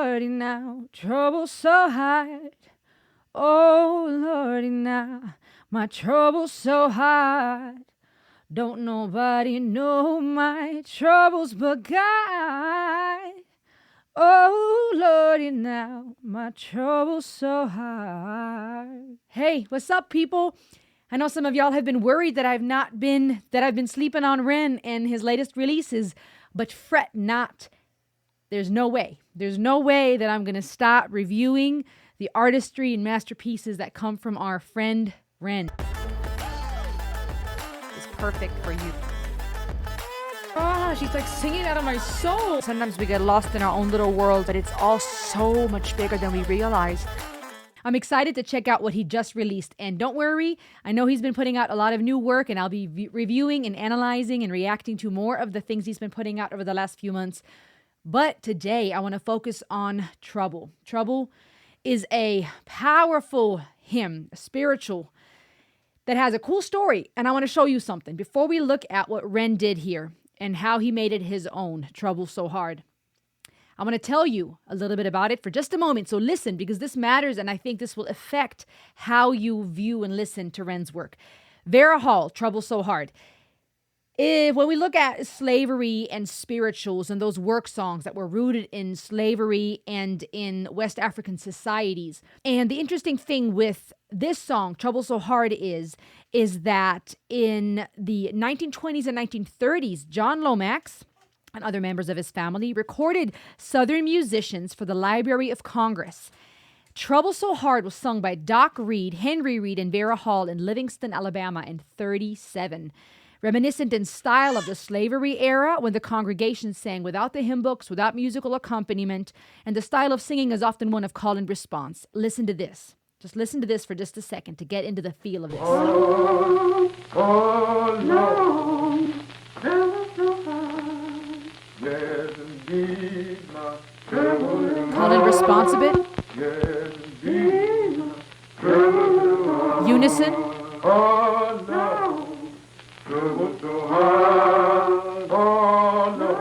Lordy now, trouble so hard. Oh, Lordy now, my trouble so hard. Don't nobody know my troubles but God. Oh, Lordy now, my trouble's so hard. Hey, what's up, people? I know some of y'all have been worried that I've been sleeping on Ren and his latest releases, but fret not. There's no way that I'm going to stop reviewing the artistry and masterpieces that come from our friend Ren. It's perfect for you. She's like singing out of my soul. Sometimes we get lost in our own little world, but it's all so much bigger than we realize. I'm excited to check out what he just released. And don't worry, I know he's been putting out a lot of new work, and I'll be reviewing and analyzing and reacting to more of the things he's been putting out over the last few months. But today I want to focus on Trouble. Trouble is a powerful hymn, a spiritual, that has a cool story. And I want to show you something before we look at what Ren did here and how he made it his own, Trouble So Hard. I want to tell you a little bit about it for just a moment. So listen, because this matters, and I think this will affect how you view and listen to Ren's work. Vera Hall, Trouble So Hard. When we look at slavery and spirituals and those work songs that were rooted in slavery and in West African societies, and the interesting thing with this song, Trouble So Hard, is that in the 1920s and 1930s, John Lomax and other members of his family recorded Southern musicians for the Library of Congress. Trouble So Hard was sung by Doc Reed, Henry Reed, and Vera Hall in Livingston, Alabama in 1937. Reminiscent in style of the slavery era when the congregation sang without the hymn books, without musical accompaniment, and the style of singing is often one of call and response. Listen to this. Just listen to this for just a second to get into the feel of this. Oh, no, so hard. Yes, indeed, my trouble. Call and response a bit. Yes, indeed, my trouble. Unison. Oh, no. Trouble so hard, oh no,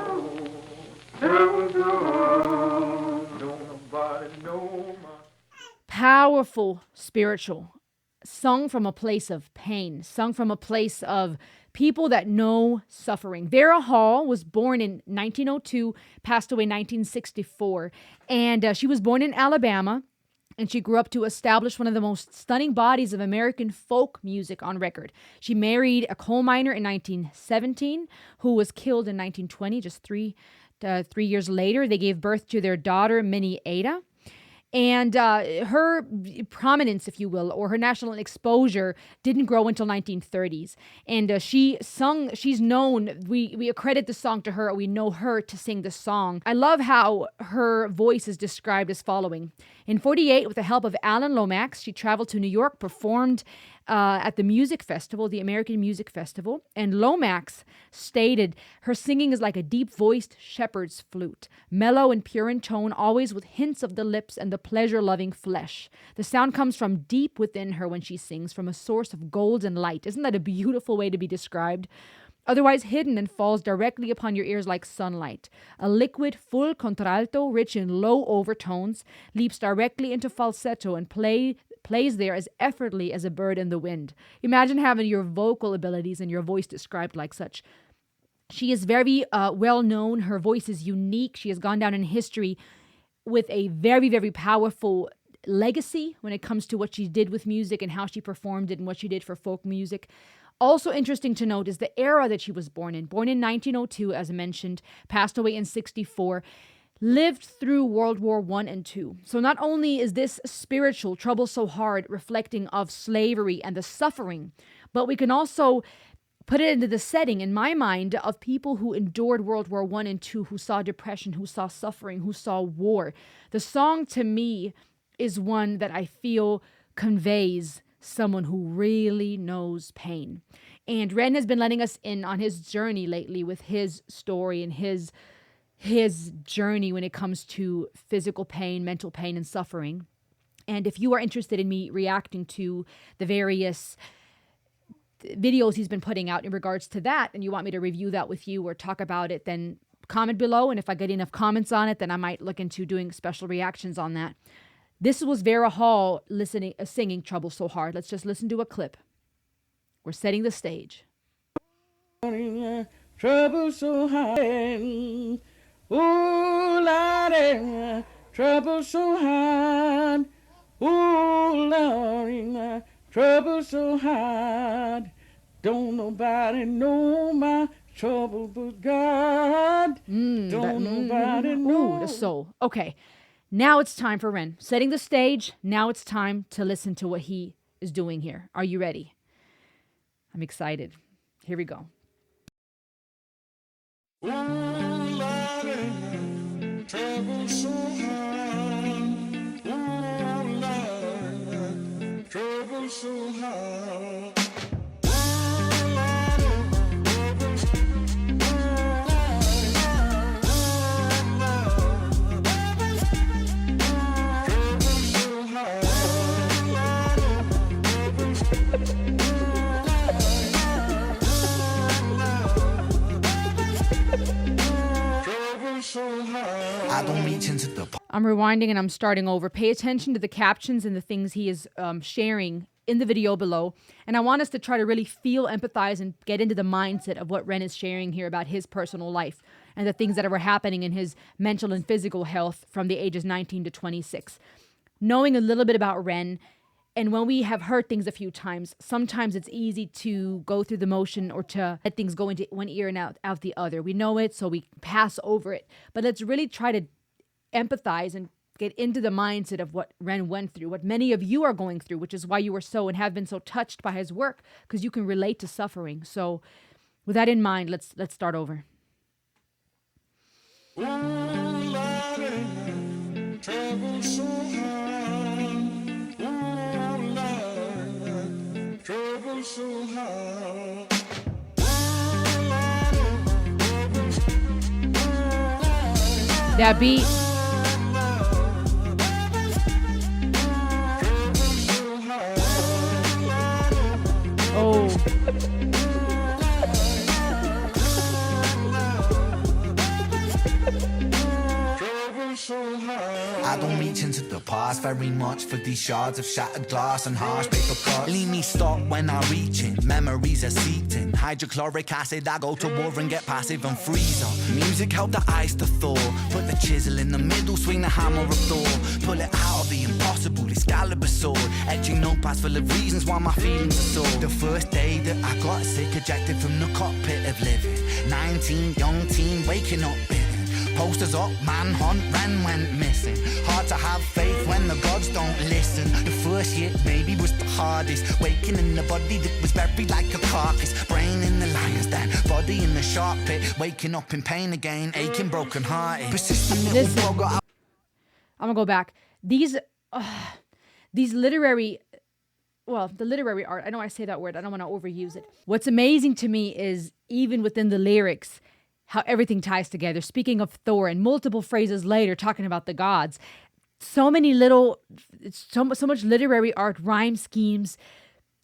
trouble so hard, don't nobody know my... Powerful spiritual, sung from a place of pain, sung from a place of people that know suffering. Vera Hall was born in 1902, passed away in 1964, and she was born in Alabama. And she grew up to establish one of the most stunning bodies of American folk music on record. She married a coal miner in 1917 who was killed in 1920, just three years later. They gave birth to their daughter, Minnie Ada. And her prominence, if you will, or her national exposure didn't grow until 1930s. And she's known, we accredit the song to her, or we know her to sing the song. I love how her voice is described as following. In 1948, with the help of Alan Lomax, she traveled to New York, performed at the music festival, the American Music Festival, and Lomax stated, her singing is like a deep-voiced shepherd's flute, mellow and pure in tone, always with hints of the lips and the pleasure-loving flesh. The sound comes from deep within her when she sings, from a source of golden light. Isn't that a beautiful way to be described? Otherwise hidden and falls directly upon your ears like sunlight. A liquid, full contralto, rich in low overtones, leaps directly into falsetto and plays there as effortlessly as a bird in the wind. Imagine having your vocal abilities and your voice described like such. She is very well known. Her voice is unique. She has gone down in history with a very, very powerful legacy when it comes to what she did with music and how she performed it and what she did for folk music. Also interesting to note is the era that she was born in. Born in 1902, as mentioned, passed away in 1964, lived through World War I and II. So not only is this spiritual Trouble So Hard reflecting of slavery and the suffering, but we can also put it into the setting, in my mind, of people who endured World War I and II, who saw depression, who saw suffering, who saw war. The song, to me, is one that I feel conveys someone who really knows pain. And Ren has been letting us in on his journey lately with his story and his journey when it comes to physical pain, mental pain, and suffering. And if you are interested in me reacting to the various videos he's been putting out in regards to that, and you want me to review that with you or talk about it, then comment below, and if I get enough comments on it, then I might look into doing special reactions on that. This was Vera Hall singing Trouble So Hard. Let's just listen to a clip. We're setting the stage. Trouble so hard, oh Lord, trouble so hard, oh Lord, trouble so hard. Don't nobody know my trouble but God. Nobody know. Ooh, the soul. Okay, now it's time for Ren. Setting the stage. Now it's time to listen to what he is doing here. Are you ready? I'm excited. Here we go. Oh, Lordy, trouble so hard. Oh, Lord, trouble so hard. I'm rewinding and I'm starting over. Pay attention to the captions and the things he is sharing in the video below. And I want us to try to really feel, empathize, and get into the mindset of what Ren is sharing here about his personal life and the things that were happening in his mental and physical health from the ages 19 to 26. Knowing a little bit about Ren, and when we have heard things a few times, sometimes it's easy to go through the motion or to let things go into one ear and out the other. We know it, so we pass over it. But let's really try to empathize and get into the mindset of what Ren went through, what many of you are going through, which is why you are so and have been so touched by his work, because you can relate to suffering. So with that in mind, let's start over. Oh, Lordy, trouble so hard. Oh, Lord, trouble so hard. That beat. Oh. I don't reach into the past very much for these shards of shattered glass and harsh paper cuts. Leave me stop when I reach in, memories are seeped in. Hydrochloric acid, I go to war and get passive and freeze up. Music help the ice to thaw. Put the chisel in the middle, swing the hammer of Thor. Pull it out of the impossible, Excalibur sword. Etching notepads full of reasons why my feelings are sore. The first day that I got sick, ejected from the cockpit of living. 19, young teen, waking up bitten. Posters up, manhunt, Ren went missing. Hard to have faith when the gods don't listen. The first year maybe was the hardest. Waking in the body that was buried like a carcass. Brain in the lion's den, body in the shark pit. Waking up in pain again, aching, broken hearted. Persistent little blogger. I'm gonna go back. These literary, well, the literary art, I know I say that word, I don't want to overuse it. What's amazing to me is even within the lyrics, how everything ties together. Speaking of Thor, and multiple phrases later talking about the gods. So many little, so much literary art, rhyme schemes.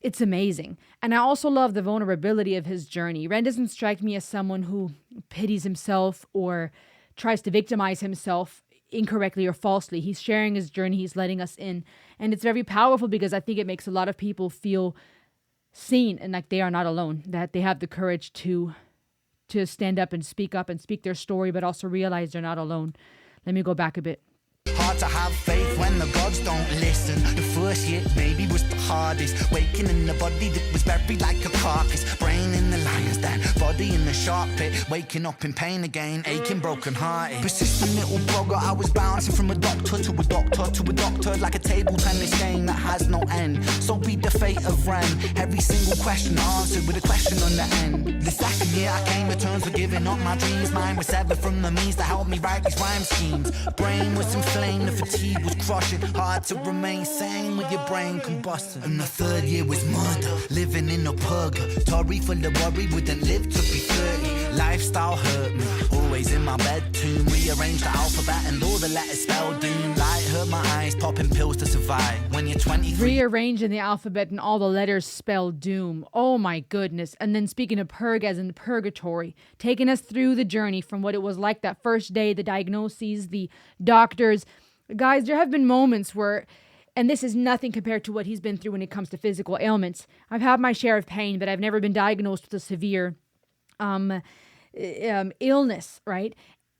It's amazing. And I also love the vulnerability of his journey. Ren doesn't strike me as someone who pities himself or tries to victimize himself incorrectly or falsely. He's sharing his journey. He's letting us in. And it's very powerful because I think it makes a lot of people feel seen and like they are not alone, that they have the courage to stand up and speak their story, but also realize they're not alone. Let me go back a bit. Hard to have faith when the gods don't listen. The first year maybe was the hardest. Waking in the body that was buried like a carcass. Brain in the lion's den, body in the shark pit. Waking up in pain again, aching, broken hearted. Persistent little blogger, I was bouncing from a doctor to a doctor to a doctor, like a table tennis game that has no end. So be the fate of Ren. Every single question answered with a question on the end. The second year I came to terms with giving up my dreams. Mine was severed from the means to help me write these rhyme schemes. Brain was inflamed, the fatigue was crushing. Hard to remain sane with your brain combusting. And the third year was murder, living in a purgatory full of worry. Wouldn't live to be 30. Lifestyle hurt me, always always in my bed tomb. Rearrange the alphabet and all the letters spell doom. Light hurt my eyes, popping pills to survive. When you're 23. Rearranging the alphabet and all the letters spell doom. Oh my goodness. And then speaking of purg as in purgatory, taking us through the journey from what it was like that first day, the diagnoses, the doctors. Guys, there have been moments where, and this is nothing compared to what he's been through when it comes to physical ailments. I've had my share of pain, but I've never been diagnosed with a severe illness, right?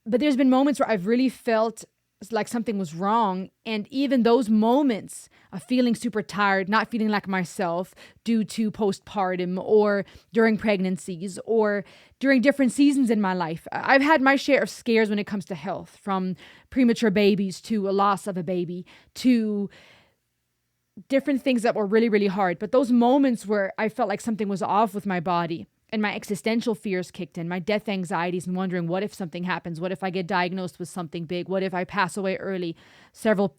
But there's been moments where I've really felt like something was wrong. And even those moments of feeling super tired, not feeling like myself due to postpartum or during pregnancies or during different seasons in my life. I've had my share of scares when it comes to health, from premature babies to a loss of a baby to different things that were really, really hard. But those moments where I felt like something was off with my body and my existential fears kicked in, my death anxieties and wondering, what if something happens? What if I get diagnosed with something big? What if I pass away early? Several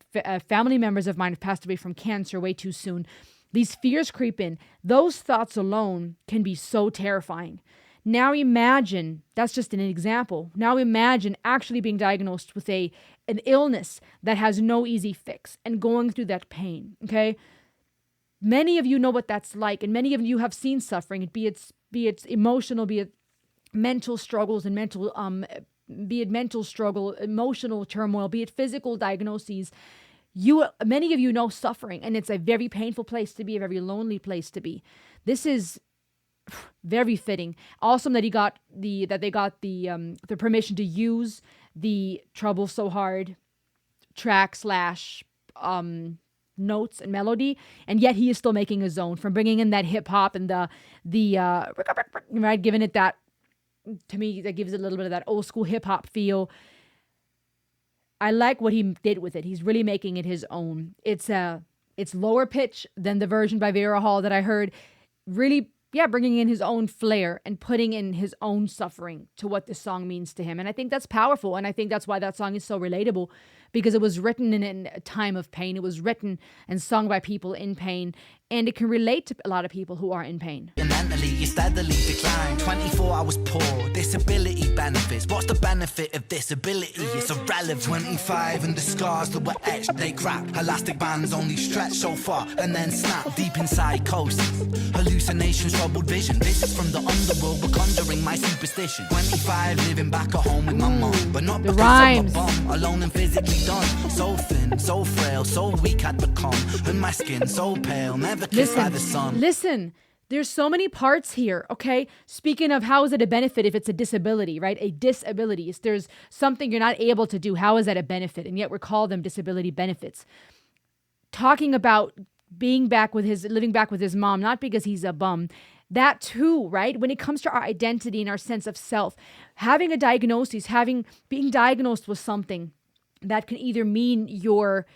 family members of mine have passed away from cancer way too soon. These fears creep in. Those thoughts alone can be so terrifying. Now imagine, that's just an example. Now imagine actually being diagnosed with an illness that has no easy fix and going through that pain, okay? Many of you know what that's like, and many of you have seen suffering, be it emotional, be it mental struggles and be it mental struggle, emotional turmoil, be it physical diagnoses. Many of you know suffering, and it's a very painful place to be, a very lonely place to be. This is very fitting. Awesome that they got the permission to use the Trouble So Hard track / notes and melody, and yet he is still making his own, from bringing in that hip hop and the right, giving it that, to me, that gives it a little bit of that old school hip hop feel. I like what he did with it. He's really making it his own. It's lower pitch than the version by Vera Hall that I heard. Really, bringing in his own flair and putting in his own suffering to what this song means to him. And I think that's powerful. And I think that's why that song is so relatable, because it was written in a time of pain. It was written and sung by people in pain. And it can relate to a lot of people who are in pain. Mentally, you steadily decline. 24 hours poor, disability benefits. What's the benefit of disability? It's irrelevant. 25 and the scars that were etched, they crack. Elastic bands only stretch so far and then snap. Deep in psychosis, hallucinations, troubled vision. Visits from the underworld were conjuring my superstition. 25, living back at home with my mom, but not The because rhymes. I'm a bum. Alone and physically done. So thin, so frail, so weak I'd become. And my skin so pale, never kissed by the sun. Listen, there's so many parts here, okay? Speaking of, how is it a benefit if it's a disability, right? A disability. If there's something you're not able to do, how is that a benefit? And yet we call them disability benefits. Talking about living back with his mom, not because he's a bum. That too, right? When it comes to our identity and our sense of self, having a diagnosis, being diagnosed with something that can either mean we're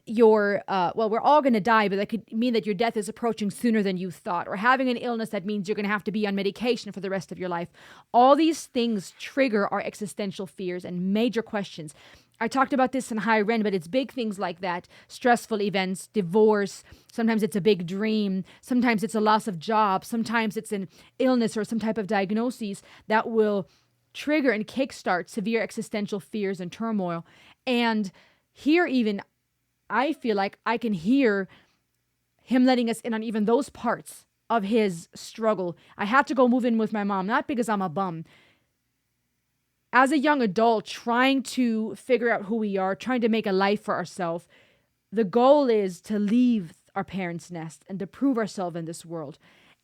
all going to die, but that could mean that your death is approaching sooner than you thought, or having an illness that means you're going to have to be on medication for the rest of your life. All these things trigger our existential fears and major questions. I talked about this in High Rend, but it's big things like that. Stressful events, divorce. Sometimes it's a big dream. Sometimes it's a loss of job. Sometimes it's an illness or some type of diagnosis that will trigger and kickstart severe existential fears and turmoil. And here even, I feel like I can hear him letting us in on even those parts of his struggle. I had to go move in with my mom, not because I'm a bum. As a young adult, trying to figure out who we are, trying to make a life for ourselves, the goal is to leave our parents' nest and to prove ourselves in this world.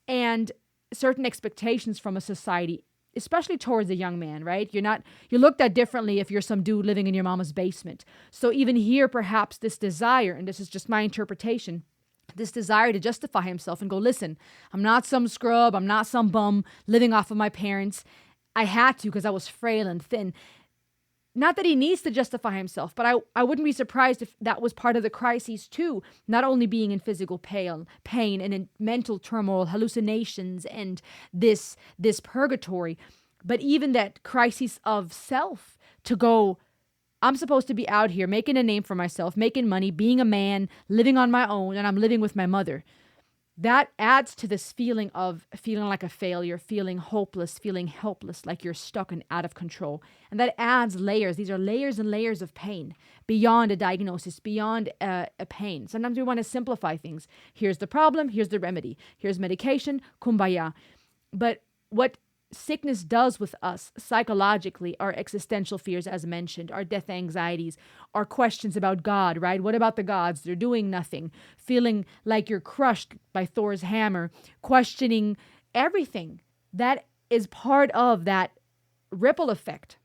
And certain expectations from a society, especially towards a young man, right? You're looked at differently if you're some dude living in your mama's basement. So even here, perhaps this desire, and this is just my interpretation, this desire to justify himself and go, listen, I'm not some scrub, I'm not some bum living off of my parents. I had to because I was frail and thin. Not that he needs to justify himself, but I wouldn't be surprised if that was part of the crises too. Not only being in physical pain and in mental turmoil, hallucinations, and this purgatory, but even that crisis of self to go, I'm supposed to be out here making a name for myself, making money, being a man, living on my own, and I'm living with my mother. that adds to this feeling of feeling like a failure, feeling hopeless, feeling helpless, like you're stuck and out of control. And that adds layers. These are layers and layers of pain beyond a diagnosis, beyond a pain. Sometimes we want to simplify things. Here's the problem, here's the remedy. Here's medication, kumbaya. But what sickness does with us psychologically, our existential fears, as mentioned, our death anxieties, our questions about God, right? What about the gods? They're doing nothing. Feeling like you're crushed by Thor's hammer, questioning everything. That is part of that ripple effect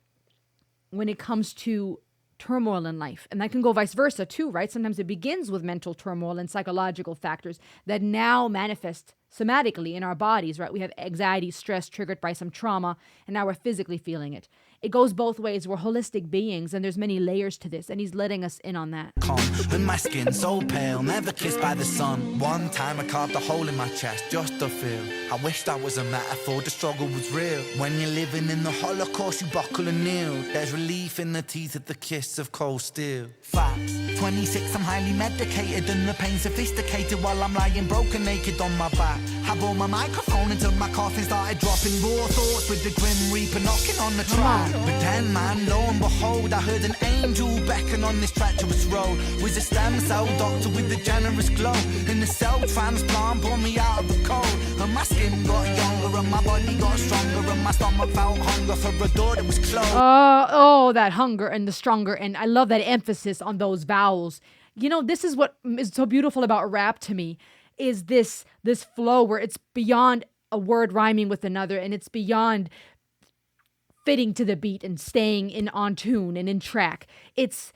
when it comes to turmoil in life. And that can go vice versa too, right? Sometimes it begins with mental turmoil and psychological factors that now manifest somatically in our bodies, right? We have anxiety, stress triggered by some trauma, and now we're physically feeling it. It goes both ways. We're holistic beings, and there's many layers to this, and he's letting us in on that. With my skin so pale, never kissed by the sun. One time I carved a hole in my chest just to feel. I wish that was a metaphor, the struggle was real. When you're living in the Holocaust, you buckle and kneel. There's relief in the teeth of the kiss of cold steel. Facts, 26, I'm highly medicated and the pain sophisticated while I'm lying broken naked on my back. I bore my microphone until my coffin started dropping raw thoughts with the grim reaper knocking on the track. But then, man, lo and behold, I heard an angel beckon on this treacherous road. Was a stem cell doctor with a generous glow. And the cell transplant brought me out of the cold. And my skin got younger and my body got stronger. And my stomach felt hunger for a door that was closed. That hunger and the stronger. And I love that emphasis on those vowels. You know, this is what is so beautiful about rap to me, is this flow where it's beyond a word rhyming with another, and it's beyond fitting to the beat and staying in on tune and in track. It's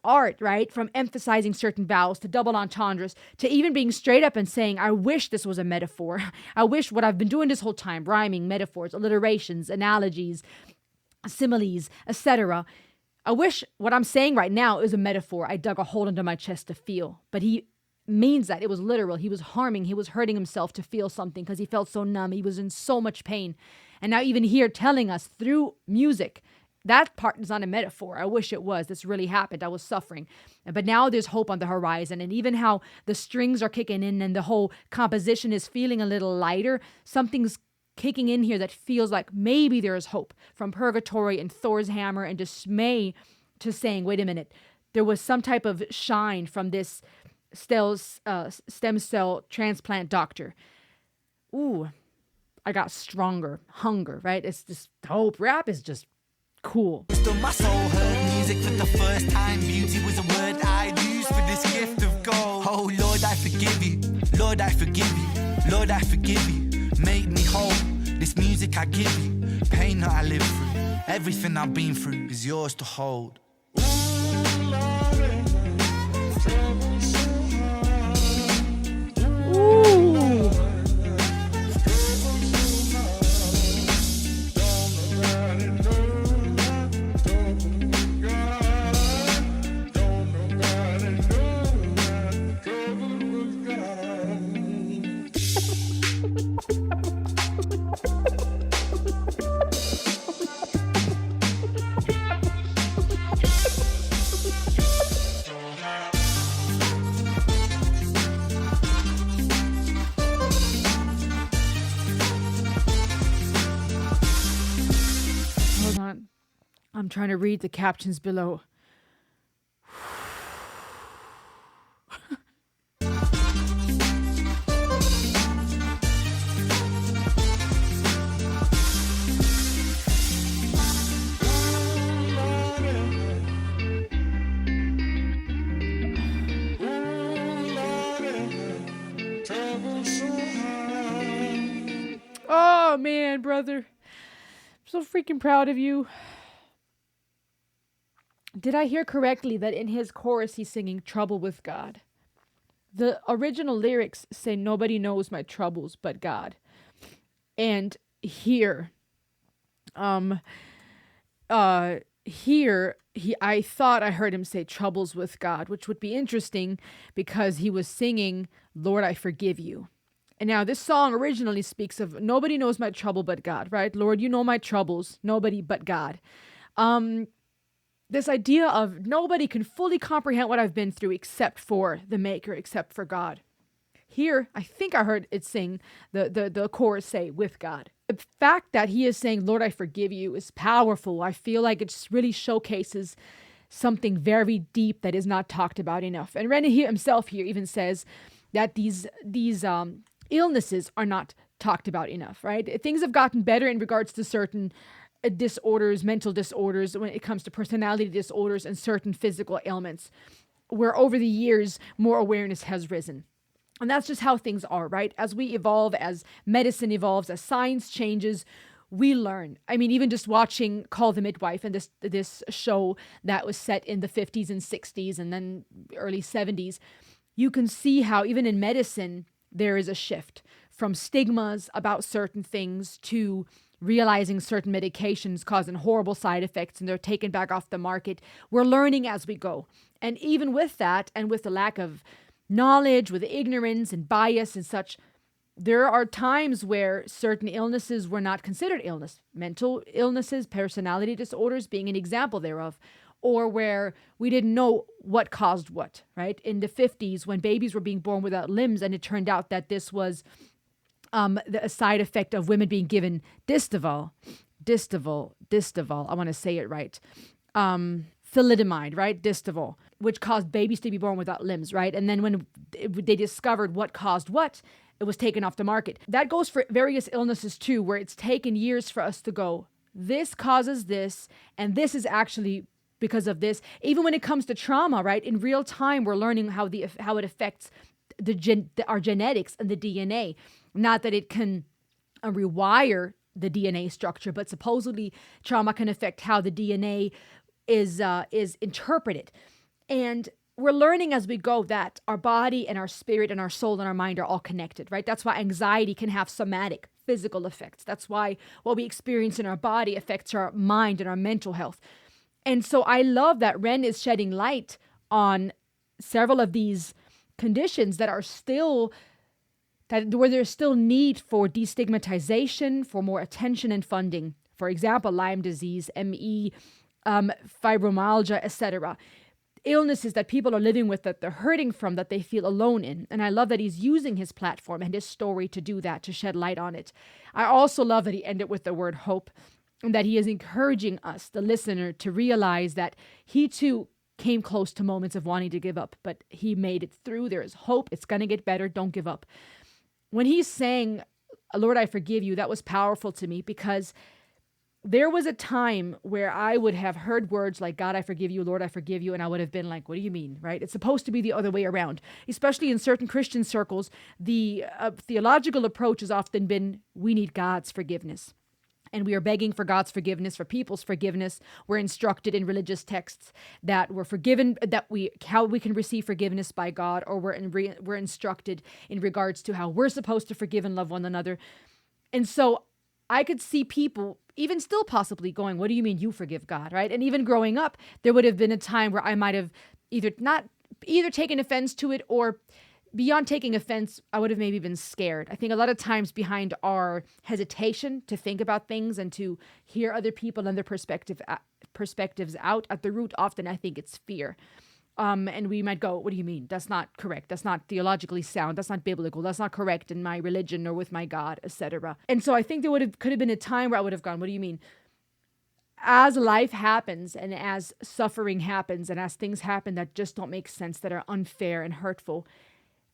art, right? From emphasizing certain vowels to double entendres to even being straight up and saying, I wish this was a metaphor. I wish what I've been doing this whole time, rhyming, metaphors, alliterations, analogies, similes, etc. I wish what I'm saying right now is a metaphor. I dug a hole into my chest to feel. But he means that it was literal. He was hurting himself to feel something because he felt so numb. He was in so much pain. And now even here telling us through music, that part is not a metaphor. I wish it was. This really happened. I was suffering. But now there's hope on the horizon. And even how the strings are kicking in and the whole composition is feeling a little lighter, something's kicking in here that feels like maybe there is hope. From purgatory and Thor's hammer and dismay to saying, wait a minute, there was some type of shine from this stem cell transplant doctor. Ooh, I got stronger. Hunger, right? It's just hope. Rap is just cool. Still my soul heard music for the first time. Beauty was a word I'd use for this gift of gold. Oh Lord, I forgive you. Lord, I forgive you. Lord, I forgive you. Make me whole. This music I give you. Pain that I live through. Everything I've been through is yours to hold. I'm trying to read the captions below. Oh man, brother. I'm so freaking proud of you. Did I hear correctly that in his chorus he's singing trouble with God? The original lyrics say nobody knows my troubles but God. And here, I thought I heard him say troubles with God, which would be interesting because he was singing, Lord, I forgive you. And now this song originally speaks of nobody knows my trouble but God, right? Lord, you know my troubles, nobody but God. This idea of nobody can fully comprehend what I've been through except for the Maker, except for God. Here, I think I heard it sing, the chorus say, with God. The fact that he is saying, Lord, I forgive you is powerful. I feel like it just really showcases something very deep that is not talked about enough. And Rennie himself here even says that these illnesses are not talked about enough, right? Things have gotten better in regards to certain disorders, mental disorders, when it comes to personality disorders and certain physical ailments, where over the years, more awareness has risen. And that's just how things are, right? As we evolve, as medicine evolves, as science changes, we learn. I mean, even just watching Call the Midwife and this show that was set in the 50s and 60s and then early 70s, you can see how even in medicine, there is a shift from stigmas about certain things to realizing certain medications causing horrible side effects and they're taken back off the market. We're learning as we go. And even with that, and with the lack of knowledge, with ignorance and bias and such, there are times where certain illnesses were not considered illness. Mental illnesses, personality disorders being an example thereof, or where we didn't know what caused what, right? In the 50s, when babies were being born without limbs, and it turned out that this was a side effect of women being given Distaval, I want to say it right, thalidomide, right? Distaval, which caused babies to be born without limbs, right? And then when they discovered what caused what, it was taken off the market. That goes for various illnesses too, where it's taken years for us to go, this causes this, and this is actually because of this. Even when it comes to trauma, right? In real time, we're learning how it affects our genetics and the DNA. Not that it can rewire the DNA structure, but supposedly trauma can affect how the DNA is interpreted. And we're learning as we go that our body and our spirit and our soul and our mind are all connected, right? That's why anxiety can have somatic, physical effects. That's why what we experience in our body affects our mind and our mental health. And so I love that Ren is shedding light on several of these conditions that are still, where there's still need for destigmatization, for more attention and funding. For example, Lyme disease, ME, fibromyalgia, etc. Illnesses that people are living with, that they're hurting from, that they feel alone in. And I love that he's using his platform and his story to do that, to shed light on it. I also love that he ended with the word hope, and that he is encouraging us, the listener, to realize that he too came close to moments of wanting to give up, but he made it through. There is hope. It's going to get better. Don't give up. When he's saying, Lord, I forgive you, that was powerful to me, because there was a time where I would have heard words like, God, I forgive you, Lord, I forgive you. And I would have been like, what do you mean, right? It's supposed to be the other way around. Especially in certain Christian circles, the theological approach has often been, we need God's forgiveness. And we are begging for God's forgiveness, for people's forgiveness. We're instructed in religious texts that we're forgiven, how we can receive forgiveness by God, or we're instructed in regards to how we're supposed to forgive and love one another. And so I could see people even still possibly going, what do you mean you forgive God, right? And even growing up, there would have been a time where I might have either taken offense to it, or beyond taking offense, I would have maybe been scared. I think a lot of times behind our hesitation to think about things and to hear other people and their perspectives out, at the root, often I think it's fear. And we might go, what do you mean? That's not correct. That's not theologically sound. That's not biblical. That's not correct in my religion or with my God, etc. And so I think there could have been a time where I would have gone, what do you mean? As life happens, and as suffering happens, and as things happen that just don't make sense, that are unfair and hurtful,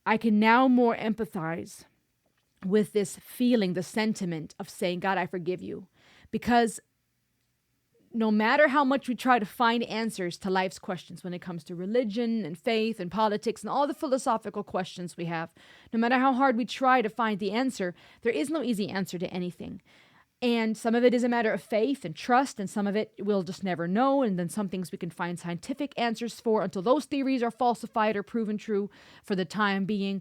I can now more empathize with this feeling, the sentiment of saying, God, I forgive you. Because no matter how much we try to find answers to life's questions when it comes to religion and faith and politics and all the philosophical questions we have, no matter how hard we try to find the answer, there is no easy answer to anything. And some of it is a matter of faith and trust, and some of it we'll just never know. And then some things we can find scientific answers for until those theories are falsified or proven true for the time being.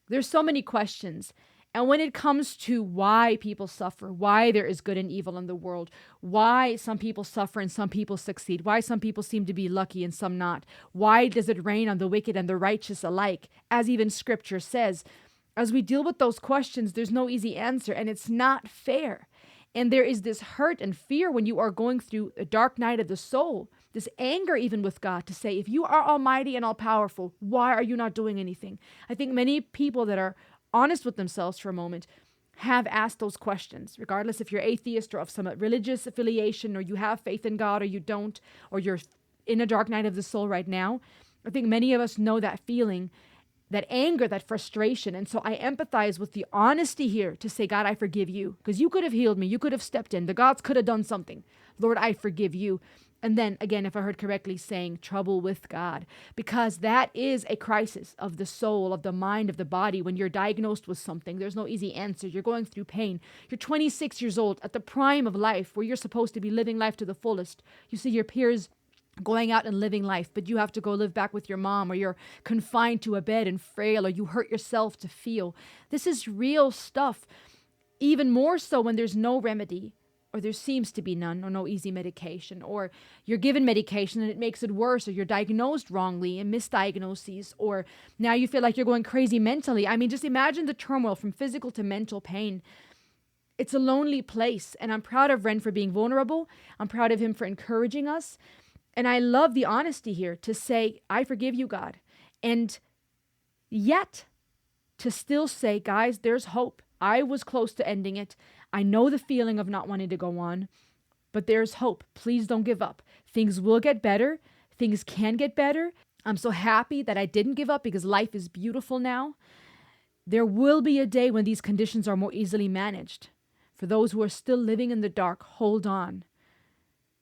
There's so many questions. And when it comes to why people suffer, why there is good and evil in the world, why some people suffer and some people succeed, why some people seem to be lucky and some not, why does it rain on the wicked and the righteous alike, as even scripture says, as we deal with those questions, there's no easy answer, and it's not fair. And there is this hurt and fear when you are going through a dark night of the soul, this anger even with God to say, if you are almighty and all powerful, why are you not doing anything? I think many people that are honest with themselves for a moment have asked those questions, regardless if you're atheist or of some religious affiliation, or you have faith in God or you don't, or you're in a dark night of the soul right now. I think many of us know that feeling, that anger, that frustration. And so I empathize with the honesty here to say, God, I forgive you, because you could have healed me. You could have stepped in. The gods could have done something. Lord, I forgive you. And then again, if I heard correctly, saying trouble with God, because that is a crisis of the soul, of the mind, of the body. When you're diagnosed with something, there's no easy answer. You're going through pain. You're 26 years old at the prime of life, where you're supposed to be living life to the fullest. You see your peers going out and living life, but you have to go live back with your mom, or you're confined to a bed and frail, or you hurt yourself to feel. This is real stuff. Even more so when there's no remedy, or there seems to be none, or no easy medication, or you're given medication and it makes it worse, or you're diagnosed wrongly and misdiagnoses, or now you feel like you're going crazy mentally. I mean, just imagine the turmoil from physical to mental pain. It's a lonely place, and I'm proud of Ren for being vulnerable. I'm proud of him for encouraging us. And I love the honesty here to say, I forgive you, God. And yet to still say, guys, there's hope. I was close to ending it. I know the feeling of not wanting to go on, but there's hope. Please don't give up. Things will get better. Things can get better. I'm so happy that I didn't give up, because life is beautiful now. There will be a day when these conditions are more easily managed. For those who are still living in the dark, hold on.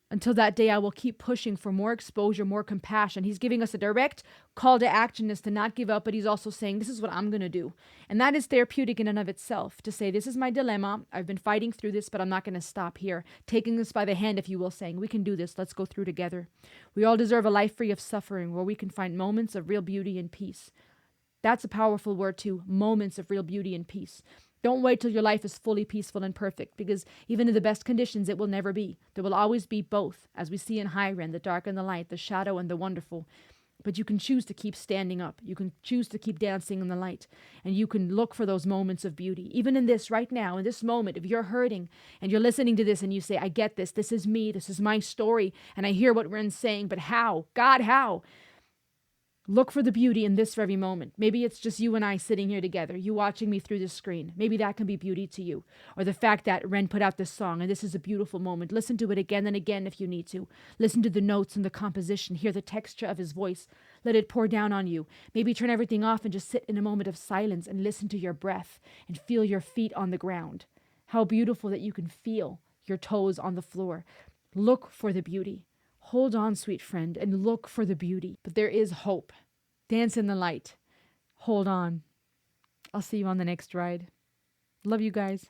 Until that day, I will keep pushing for more exposure, more compassion. He's giving us a direct call to action is to not give up, but he's also saying, this is what I'm going to do. And that is therapeutic in and of itself, to say, this is my dilemma. I've been fighting through this, but I'm not going to stop here. Taking this by the hand, if you will, saying, we can do this. Let's go through together. We all deserve a life free of suffering, where we can find moments of real beauty and peace. That's a powerful word too, moments of real beauty and peace. Don't wait till your life is fully peaceful and perfect, because even in the best conditions, it will never be. There will always be both, as we see in High Ren, the dark and the light, the shadow and the wonderful. But you can choose to keep standing up. You can choose to keep dancing in the light. And you can look for those moments of beauty. Even in this right now, in this moment, if you're hurting and you're listening to this and you say, I get this. This is me. This is my story. And I hear what Ren's saying, but how? God, how? Look for the beauty in this very moment. Maybe it's just you and I sitting here together, you watching me through the screen. Maybe that can be beauty to you. Or the fact that Ren put out this song and this is a beautiful moment. Listen to it again and again if you need to. Listen to the notes and the composition. Hear the texture of his voice. Let it pour down on you. Maybe turn everything off and just sit in a moment of silence and listen to your breath and feel your feet on the ground. How beautiful that you can feel your toes on the floor. Look for the beauty. Hold on, sweet friend, and look for the beauty. But there is hope. Dance in the light. Hold on. I'll see you on the next ride. Love you guys.